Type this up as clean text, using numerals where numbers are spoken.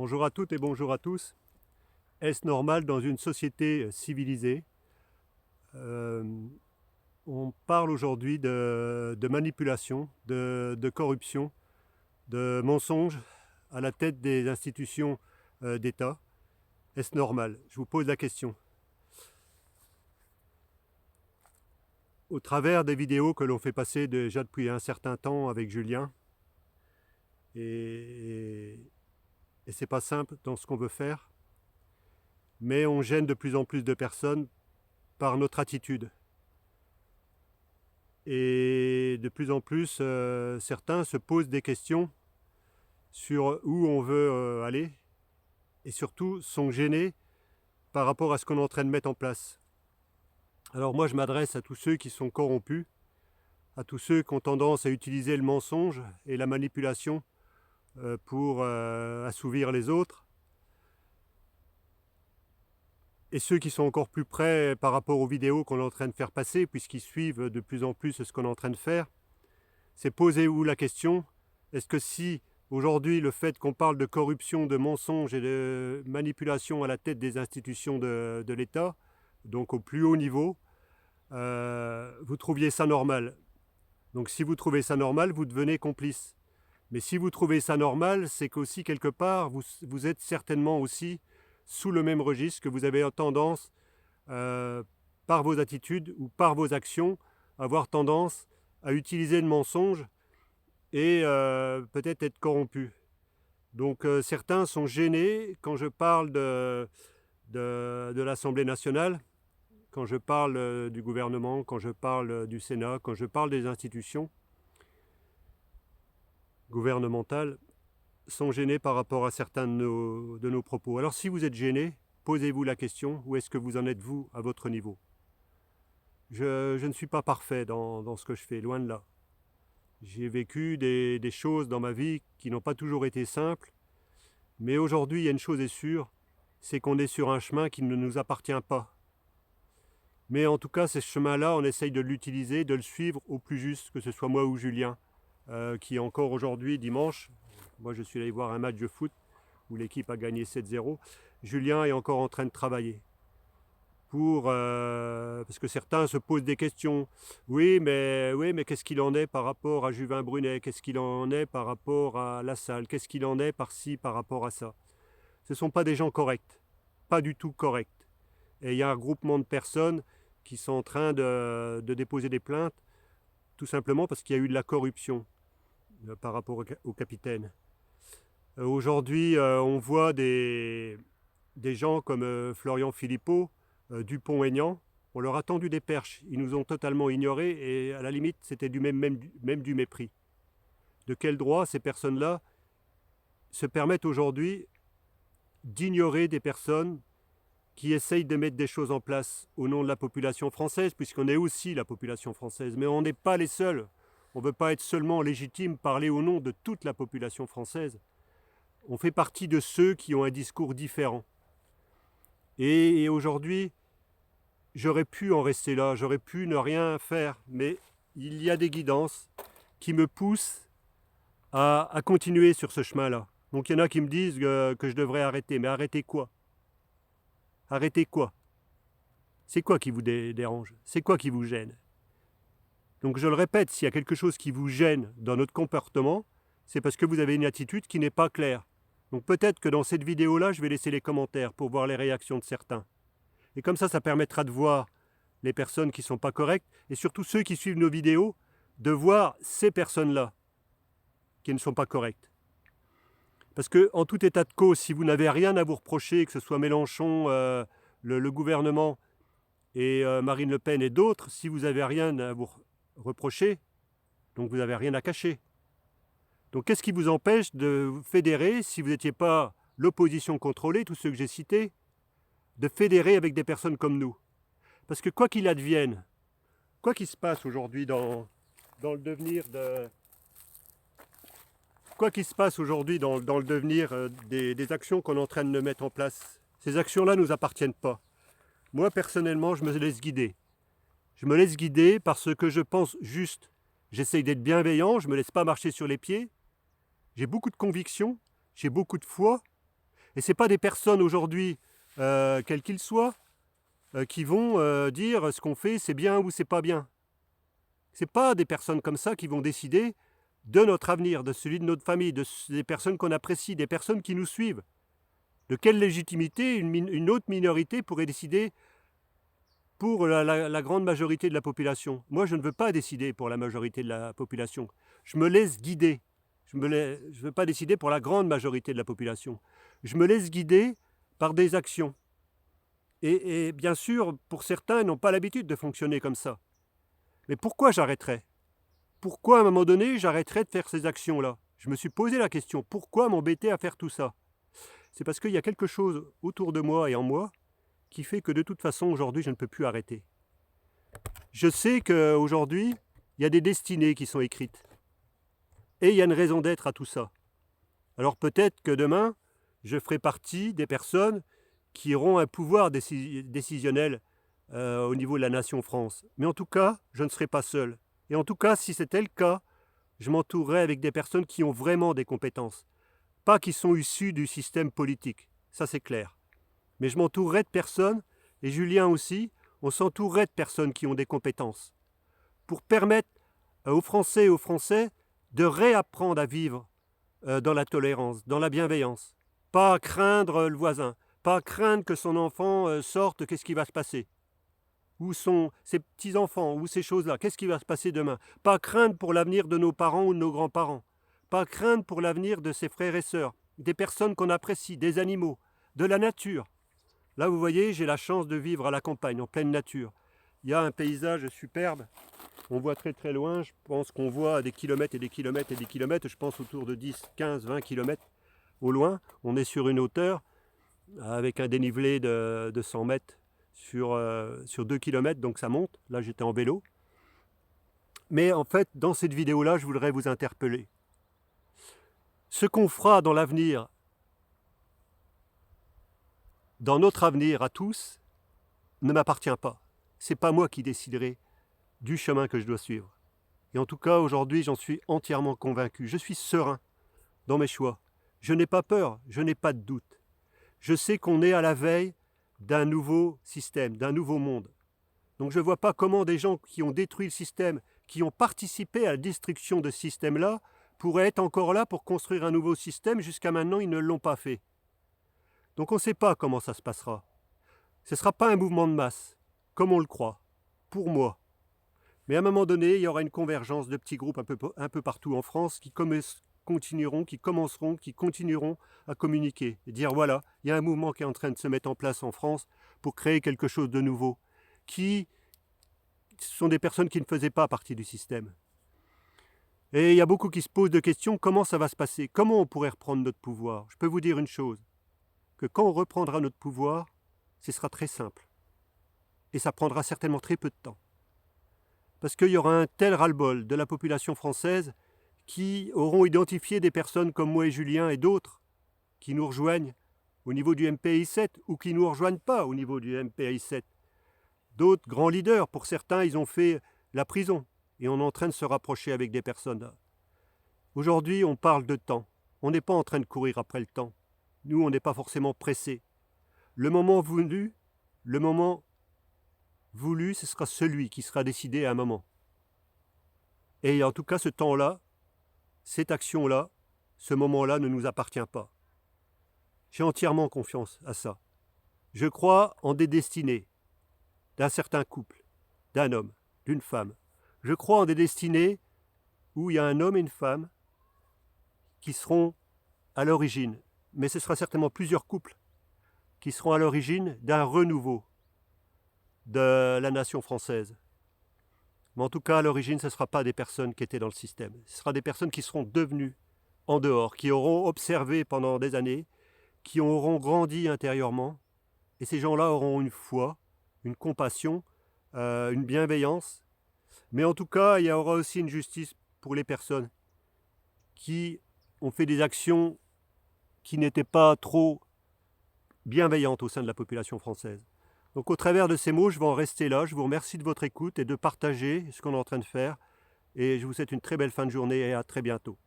Bonjour à toutes et bonjour à tous. Est-ce normal dans une société civilisée? Euh, on parle aujourd'hui de manipulation, de corruption, de mensonges à la tête des institutions d'État. Est-ce normal? Je vous pose la question. Au travers des vidéos que l'on fait passer déjà depuis un certain temps avec Julien, et c'est pas simple dans ce qu'on veut faire, mais on gêne de plus en plus de personnes par notre attitude. Et de plus en plus, certains se posent des questions sur où on veut aller et surtout sont gênés par rapport à ce qu'on est en train de mettre en place. Alors moi, je m'adresse à tous ceux qui sont corrompus, à tous ceux qui ont tendance à utiliser le mensonge et la manipulation pour assouvir les autres, et ceux qui sont encore plus près par rapport aux vidéos qu'on est en train de faire passer, puisqu'ils suivent de plus en plus ce qu'on est en train de faire. C'est posez-vous la question, est-ce que si aujourd'hui le fait qu'on parle de corruption, de mensonges et de manipulation à la tête des institutions de l'État, donc au plus haut niveau, vous trouviez ça normal? Donc si vous trouvez ça normal, vous devenez complice. Mais si vous trouvez ça normal, c'est qu'aussi quelque part, vous êtes certainement aussi sous le même registre, que vous avez tendance, par vos attitudes ou par vos actions, à avoir tendance à utiliser le mensonge et peut-être être corrompu. Donc certains sont gênés quand je parle de l'Assemblée nationale, quand je parle du gouvernement, quand je parle du Sénat, quand je parle des institutions gouvernementales, sont gênés par rapport à certains de nos propos. Alors si vous êtes gêné, posez-vous la question, où est-ce que vous en êtes vous à votre niveau? Je ne suis pas parfait dans ce que je fais, loin de là. J'ai vécu des choses dans ma vie qui n'ont pas toujours été simples, mais aujourd'hui, il y a une chose est sûre, c'est qu'on est sur un chemin qui ne nous appartient pas. Mais en tout cas, ce chemin-là, on essaye de l'utiliser, de le suivre au plus juste, que ce soit moi ou Julien, qui encore aujourd'hui, dimanche, moi je suis allé voir un match de foot où l'équipe a gagné 7-0, Julien est encore en train de travailler. Parce que certains se posent des questions. Oui, mais qu'est-ce qu'il en est par rapport à Juvin Brunet? Qu'est-ce qu'il en est par rapport à Lassalle? Qu'est-ce qu'il en est par-ci, par rapport à ça? Ce ne sont pas des gens corrects, pas du tout corrects. Et il y a un regroupement de personnes qui sont en train de déposer des plaintes, tout simplement parce qu'il y a eu de la corruption par rapport au capitaine. Aujourd'hui, on voit des gens comme Florian Philippot, Dupont-Aignan, on leur a tendu des perches. Ils nous ont totalement ignorés et à la limite, c'était même du mépris. De quel droit ces personnes-là se permettent aujourd'hui d'ignorer des personnes qui essayent de mettre des choses en place au nom de la population française, puisqu'on est aussi la population française, mais on n'est pas les seuls. On ne veut pas être seulement légitime, parler au nom de toute la population française. On fait partie de ceux qui ont un discours différent. Et aujourd'hui, j'aurais pu en rester là, j'aurais pu ne rien faire, mais il y a des guidances qui me poussent à continuer sur ce chemin-là. Donc il y en a qui me disent que je devrais arrêter, mais arrêter quoi? Arrêter quoi? C'est quoi qui vous dérange? C'est quoi qui vous gêne? Donc je le répète, s'il y a quelque chose qui vous gêne dans notre comportement, c'est parce que vous avez une attitude qui n'est pas claire. Donc peut-être que dans cette vidéo-là, je vais laisser les commentaires pour voir les réactions de certains. Et comme ça permettra de voir les personnes qui ne sont pas correctes, et surtout ceux qui suivent nos vidéos, de voir ces personnes-là qui ne sont pas correctes. Parce que, en tout état de cause, si vous n'avez rien à vous reprocher, que ce soit Mélenchon, le gouvernement et Marine Le Pen et d'autres, si vous n'avez rien à vous reprocher, donc vous n'avez rien à cacher. Donc qu'est-ce qui vous empêche de vous fédérer, si vous n'étiez pas l'opposition contrôlée, tous ceux que j'ai cités, de fédérer avec des personnes comme nous? Parce que quoi qu'il advienne, quoi qu'il se passe aujourd'hui dans le devenir quoi qu'il se passe aujourd'hui dans le devenir des actions qu'on est en train de mettre en place, ces actions-là ne nous appartiennent pas. Moi, personnellement, je me laisse guider. Je me laisse guider par ce que je pense juste. J'essaye d'être bienveillant, je ne me laisse pas marcher sur les pieds. J'ai beaucoup de convictions, j'ai beaucoup de foi, Et ce n'est pas des personnes aujourd'hui, quels qu'ils soient, qui vont dire ce qu'on fait c'est bien ou c'est pas bien. Ce n'est pas des personnes comme ça qui vont décider de notre avenir, de celui de notre famille, des personnes qu'on apprécie, des personnes qui nous suivent. De quelle légitimité une autre minorité pourrait décider pour la grande majorité de la population? Moi, je ne veux pas décider pour la majorité de la population. Je me laisse guider. Je ne veux pas décider pour la grande majorité de la population. Je me laisse guider par des actions. Et bien sûr, pour certains, ils n'ont pas l'habitude de fonctionner comme ça. Mais pourquoi j'arrêterais? Pourquoi, à un moment donné, j'arrêterais de faire ces actions-là? Je me suis posé la question, pourquoi m'embêter à faire tout ça? C'est parce qu'il y a quelque chose autour de moi et en moi qui fait que de toute façon, aujourd'hui, je ne peux plus arrêter. Je sais qu'aujourd'hui, il y a des destinées qui sont écrites. Et il y a une raison d'être à tout ça. Alors peut-être que demain, je ferai partie des personnes qui auront un pouvoir décisionnel au niveau de la nation France. Mais en tout cas, je ne serai pas seul. Et en tout cas, si c'était le cas, je m'entourerai avec des personnes qui ont vraiment des compétences. Pas qui sont issues du système politique, ça c'est clair. Mais je m'entourerai de personnes, et Julien aussi, on s'entourerait de personnes qui ont des compétences. Pour permettre aux Français et aux Français de réapprendre à vivre dans la tolérance, dans la bienveillance. Pas craindre le voisin, pas craindre que son enfant sorte, qu'est-ce qui va se passer? Où sont ses petits-enfants, où ces choses-là, qu'est-ce qui va se passer demain? Pas craindre pour l'avenir de nos parents ou de nos grands-parents. Pas craindre pour l'avenir de ses frères et sœurs, des personnes qu'on apprécie, des animaux, de la nature. Là, vous voyez, j'ai la chance de vivre à la campagne, en pleine nature. Il y a un paysage superbe. On voit très très loin, je pense qu'on voit des kilomètres et des kilomètres et des kilomètres, je pense autour de 10, 15, 20 kilomètres au loin. On est sur une hauteur avec un dénivelé de 100 mètres sur 2 kilomètres, donc ça monte. Là, j'étais en vélo. Mais en fait, dans cette vidéo-là, je voudrais vous interpeller. Ce qu'on fera dans l'avenir, dans notre avenir à tous, ne m'appartient pas. C'est pas moi qui déciderai du chemin que je dois suivre. Et en tout cas, aujourd'hui, j'en suis entièrement convaincu. Je suis serein dans mes choix. Je n'ai pas peur, je n'ai pas de doute. Je sais qu'on est à la veille d'un nouveau système, d'un nouveau monde. Donc je ne vois pas comment des gens qui ont détruit le système, qui ont participé à la destruction de ce système-là, pourraient être encore là pour construire un nouveau système. Jusqu'à maintenant, ils ne l'ont pas fait. Donc on ne sait pas comment ça se passera. Ce ne sera pas un mouvement de masse, comme on le croit, pour moi. Mais à un moment donné, il y aura une convergence de petits groupes un peu partout en France qui continueront à communiquer et dire voilà, il y a un mouvement qui est en train de se mettre en place en France pour créer quelque chose de nouveau, qui sont des personnes qui ne faisaient pas partie du système. Et il y a beaucoup qui se posent de questions, comment ça va se passer? Comment on pourrait reprendre notre pouvoir? Je peux vous dire une chose, que quand on reprendra notre pouvoir, ce sera très simple. Et ça prendra certainement très peu de temps. Parce qu'il y aura un tel ras-le-bol de la population française qui auront identifié des personnes comme moi et Julien et d'autres qui nous rejoignent au niveau du MPI 7 ou qui ne nous rejoignent pas au niveau du MPI 7. D'autres grands leaders, pour certains, ils ont fait la prison et on est en train de se rapprocher avec des personnes là. Aujourd'hui, on parle de temps. On n'est pas en train de courir après le temps. Nous, on n'est pas forcément pressés. Le moment voulu, ce sera celui qui sera décidé à un moment. Et en tout cas, ce temps-là, cette action-là, ce moment-là ne nous appartient pas. J'ai entièrement confiance à ça. Je crois en des destinées d'un certain couple, d'un homme, d'une femme. Je crois en des destinées où il y a un homme et une femme qui seront à l'origine, mais ce sera certainement plusieurs couples qui seront à l'origine d'un renouveau de la nation française. Mais en tout cas, à l'origine, ce ne sera pas des personnes qui étaient dans le système. Ce sera des personnes qui seront devenues en dehors, qui auront observé pendant des années, qui auront grandi intérieurement. Et ces gens-là auront une foi, une compassion, une bienveillance. Mais en tout cas, il y aura aussi une justice pour les personnes qui ont fait des actions qui n'étaient pas trop bienveillantes au sein de la population française. Donc au travers de ces mots, je vais en rester là. Je vous remercie de votre écoute et de partager ce qu'on est en train de faire. Et je vous souhaite une très belle fin de journée et à très bientôt.